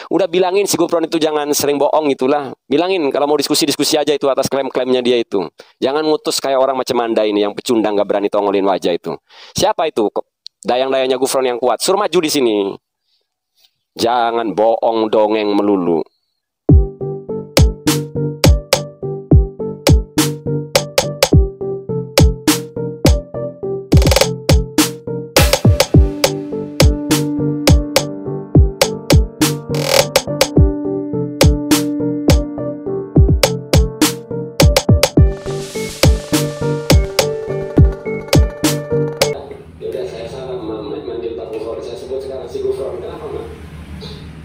Udah bilangin si Gufron itu jangan sering bohong itulah. Bilangin kalau mau diskusi-diskusi aja itu atas klaim-klaimnya dia itu. Jangan ngutus kayak orang macam Anda ini yang pecundang gak berani tongolin wajah itu. Siapa itu? Dayang-dayangnya Gufron yang kuat. Suruh maju di sini. Jangan bohong dongeng melulu.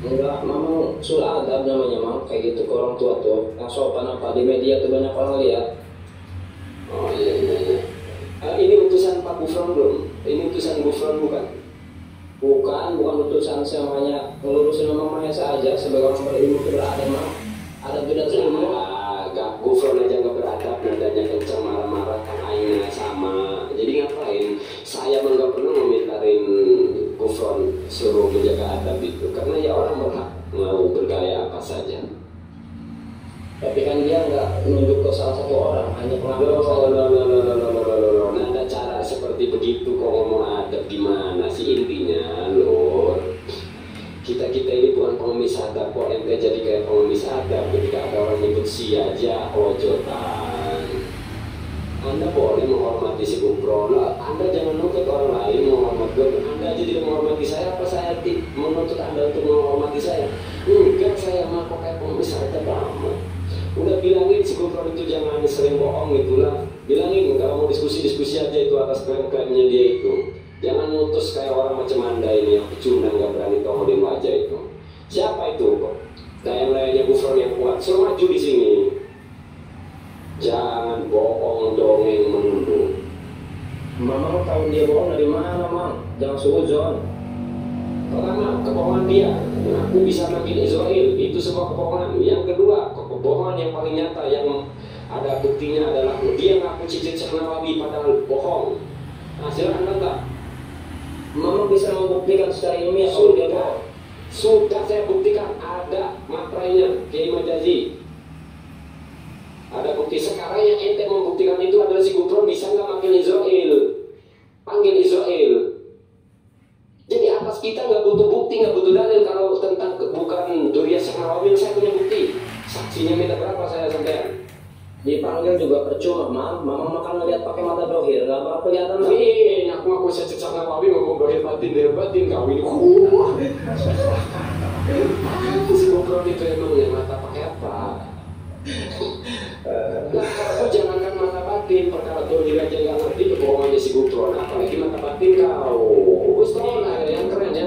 Enggak, Mamang sul adab namanya, Mang. Kayak gitu ke orang tua tuh. Yang sopan apa di media tuh banyak orang lihat. Oh iya. Ini utusan Pak Gufron belum? Ini utusan Gufron bukan? Bukan utusan, semuanya ngelurusin Mamang Mahesa aja sebagai orang berilmu itu beradab, Mang. Adab tidak ilmu. Gak Gufron aja gak beradab, nadanya kencang, marah-marah, kan aingnya sama. Jadi ngapain? Saya mah gak pernah ngomentarin Gufron suruh menjaga adab itu, karena ya orang berhak mau bergaya apa saja. Tapi kan dia nggak nunjuk ke salah satu orang, hanya pengakuan saja. Nah, ada cara seperti begitu kok ngomong adab gimana sih intinya, Lur? Kita ini bukan pengemis adab kok, ente jadi kayak pengemis adab ketika ada orang nyebut si aja ojotan. Anda boleh menghormati si Gufron, Anda jangan nuntut orang lain menghormati gue. Anda aja tidak menghormati saya, apa saya menuntut Anda untuk menghormati saya? Enggak, saya mah kok kayak pengemis adab amat. Udah bilangin si Gufron itu jangan sering bohong itulah. Bilangin kalau mau diskusi-diskusi aja itu atas klaim-klaimnya dia itu. Jangan ngutus kayak orang macam Anda ini yang pecundang gak berani tongolin wajah itu. Siapa itu kok? Dayang-dayangnya Gufron yang kuat. Suruh maju di sini. Jangan bohong dongeng melulu. Mamang tahu dia bohong dari mana, Mang? Jangan suzon. Pertama, kebohongan dia. Aku bisa makin Israel. Itu sebuah kebohongan. Yang kedua, kebohongan yang paling nyata yang ada buktinya adalah dia ngaku cicit Syekh Nawawi padahal bohong. Nah, silakan bantah. Mamang bisa membuktikan secara ilmiah. Sudah saya buktikan, ada materainya Kiai Majazi. Ada bukti. Sekarang yang ente membuktikan itu adalah si Gufron bisa nggak manggil Israel? Panggil Israel. Jadi atas kita nggak butuh bukti, nggak butuh dalil. Kalau tentang bukan Duriyah Syekh Nawawi saya punya bukti. Saksinya minta berapa saya sampean? Dipanggil juga percuma, Mam. Mamang makan ngeliat pakai mata dohir, nggak bakal kelihatan. Wih, aku ngaku Syekh Nawawi ngomong dohir batin kau ini. Si Gufron itu emang yang mata pakai apa? Nah, kalau jangankan mata batin, perkara dohir aja nggak ngerti kebohongannya si Gufron, apalagi mata batin kau. Ustaz, yang keren.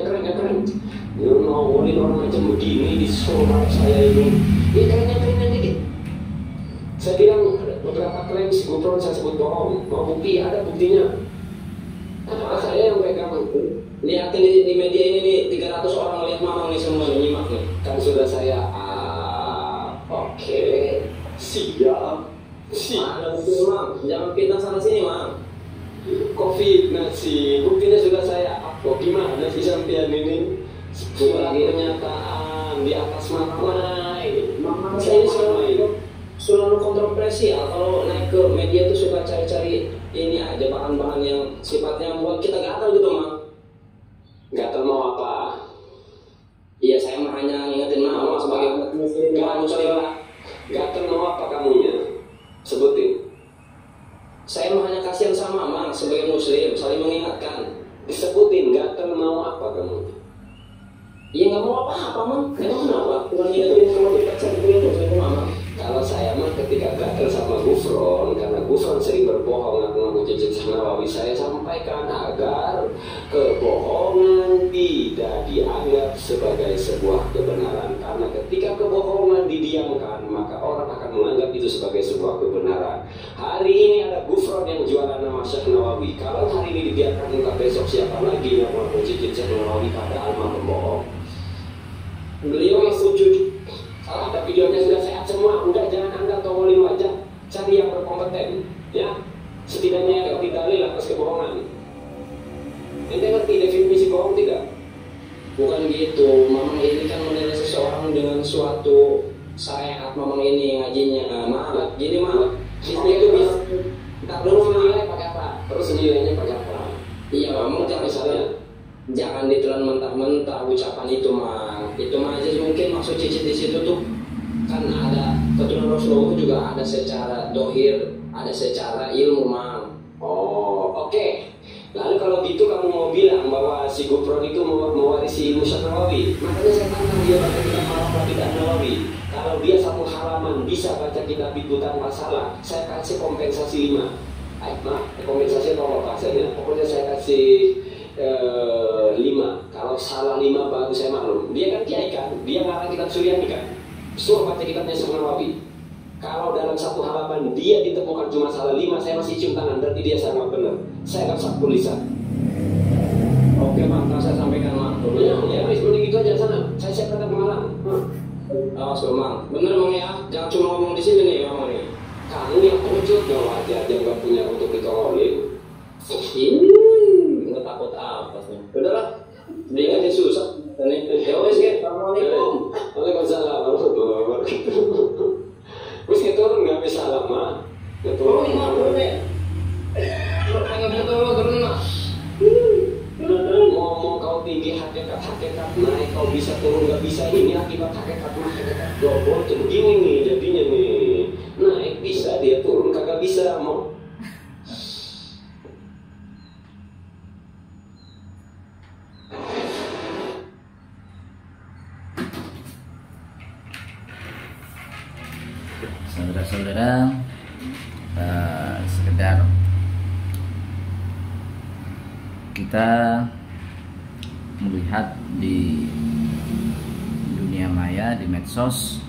You know, orang macam begini disuruh saya ini. Ya keren dikit. Saya bilang beberapa klaim si Gufron saya sebut bohong. Mau bukti? Ada buktinya. Apa saya yang pegang? Lihatin di media ini nih, 300 orang ngeliat Mamang nih semua nih, nyimak nih. Kan sudah saya oke. Siap. Ada bukti, Mang. Jangan fitnah sana sini, Mang. Covid sih. Buktinya sudah saya upload. Gimana sih sampean ini? Surat pernyataan di atas materai. Mamang saya ini selalu kontroversial. Kalau naik ke media tuh suka cari-cari ini aja bahan-bahan yang sifatnya buat kita gatal gitu, Mang. Gatal mau apa? Iya, saya mah hanya ngingetin Mamang sebagai muslim. Gatal mau apa kamunya? Sebutin. Saya mah hanya kasihan sama Mamang sebagai muslim, saling mengingatkan. Disebutin gatal mau apa kamu? Ya nggak mau apa-apa, Mang. Emang kenapa? Cuma ngingetin kalau kita cari muslim, Mamang. Kalau saya mah ketika gagal sama Gufron, karena Gufron sering berbohong ngaku cicit Syekh Nawawi, saya sampaikan agar kebohongan tidak dianggap sebagai sebuah kebenaran. Karena ketika kebohongan didiamkan, maka orang akan menganggap itu sebagai sebuah kebenaran. Hari ini ada Gufron yang jualan nama Syekh Nawawi. Kalau hari ini dibiarkan, entah besok siapa lagi yang mengaku cicit Syekh Nawawi padahal mah pembohong. Beliau yang sujud. Ada videonya sudah sehat semua. Udah jangan Anda tongolin wajah. Cari yang berkompeten, ya. Setidaknya ngerti dalil atas kebohongan. Ente ngerti definisi bohong tidak? Bukan gitu, Mamang ini kan menilai seseorang memang dengan suatu syariat memang ini ngajinya maaf gini maaf itu bisa tak Terus dulu nilai pakai apa? Terus nilainya pakai apa? iya memang jangan Misalnya, jangan ditelan mentah-mentah ucapan itu mah aja mungkin maksud cicit di situ tuh kan ada keturunan Rasulullah juga ada secara dohir ada secara ilmu mang. oh oke. Lalu kalau gitu kamu mau bilang bahwa si Gufron itu mewarisi ilmu Syekh Nawawi, makanya saya tantang dia baca kitab Al-Fatihah Nawawi. Kalau dia satu halaman bisa baca kitab itu tanpa salah, saya kasih kompensasi 5. Kompensasi apa bahasanya? Pokoknya saya kasih 5. Kalau salah 5 baru saya maklum. Dia kan kiai kan, dia ngarang kitab Suryani kan. Suruh baca kitabnya Syekh Nawawi. Kalau dalam satu halaman dia ditemukan cuma salah 5, saya masih cium tangan, berarti dia sangat benar. Saya akan sabtu lisan. Oke mang, saya sampaikan mang. Ya, wis mending itu aja sana. Saya siap datang ke Malang. Awas lo mang, bener mang ya, jangan cuma ngomong di sini nih mang nih. Kamu yang wujud dong aja nggak punya untuk ditololin. Nggak takut apa sih? Udahlah, dia aja susah. Ini, ya wes ya, assalamualaikum. Waalaikumsalam warahmatullahi wabarakatuh. Wis turun nggak bisa lama. Oh iya, boleh. Pengen turun mas. Ngomong kau tinggi hakikat naik kau bisa turun nggak bisa ini akibat hakikat double tuh begini nih jadinya nih naik bisa dia turun kagak bisa mau. Saudara-saudara, sekedar kita melihat di dunia maya, di medsos,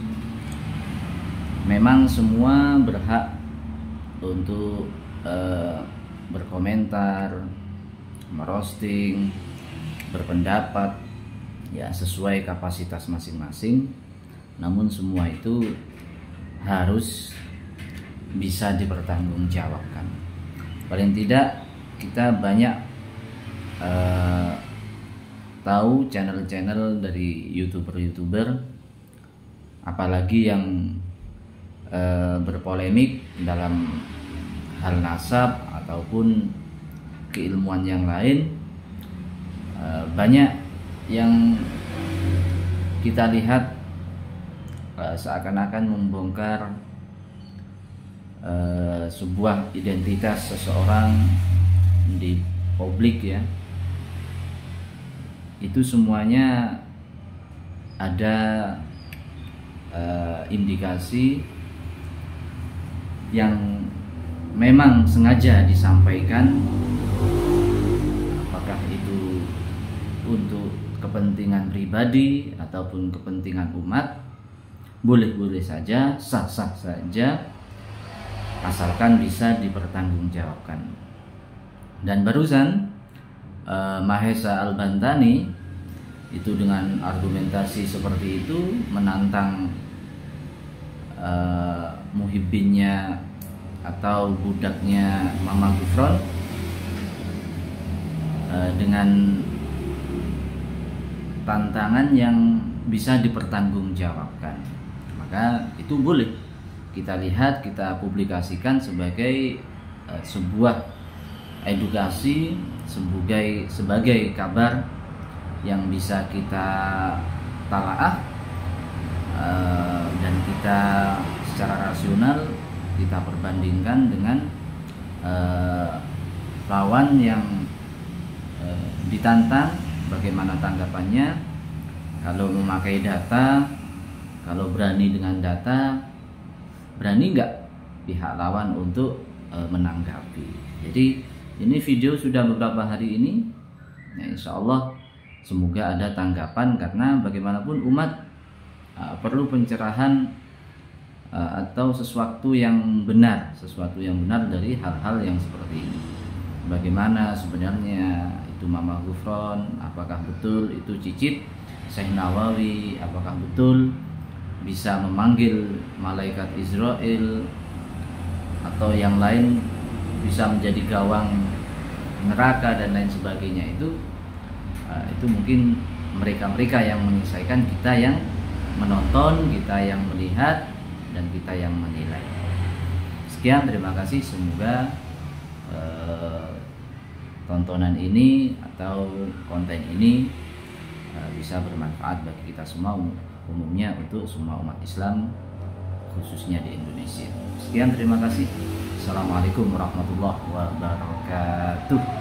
memang semua berhak untuk berkomentar, merosting, berpendapat, ya sesuai kapasitas masing-masing. Namun semua itu harus bisa dipertanggungjawabkan. Paling tidak kita banyak tahu channel-channel dari youtuber, apalagi yang berpolemik dalam hal nasab ataupun keilmuan yang lain. Banyak yang kita lihat seakan-akan membongkar sebuah identitas seseorang di publik ya. Itu semuanya ada indikasi yang memang sengaja disampaikan, apakah itu untuk kepentingan pribadi ataupun kepentingan umat, boleh-boleh saja, sah-sah saja, asalkan bisa dipertanggungjawabkan. Dan barusan Mahesa Al-Bantani itu dengan argumentasi seperti itu menantang muhibbinnya atau budaknya Mama Gufron dengan tantangan yang bisa dipertanggungjawabkan. Maka itu boleh kita lihat, kita publikasikan sebagai sebuah edukasi, sebagai kabar yang bisa kita talaah dan kita secara rasional kita perbandingkan dengan lawan yang ditantang, bagaimana tanggapannya, kalau memakai data, kalau berani dengan data, berani nggak pihak lawan untuk menanggapi. Jadi ini video sudah beberapa hari ini, ya, insya Allah semoga ada tanggapan, karena bagaimanapun umat perlu pencerahan atau sesuatu yang benar dari hal-hal yang seperti ini. Bagaimana sebenarnya itu Mama Gufron, apakah betul itu cicit Syekh Nawawi, apakah betul bisa memanggil malaikat Israel atau yang lain, bisa menjadi gawang neraka dan lain sebagainya. Itu mungkin mereka yang menyelesaikan, kita yang menonton, kita yang melihat, dan kita yang menilai. Sekian, terima kasih. Semoga tontonan ini atau konten ini bisa bermanfaat bagi kita semua, umumnya untuk semua umat Islam, khususnya di Indonesia. Sekian, terima kasih. Assalamualaikum warahmatullahi wabarakatuh.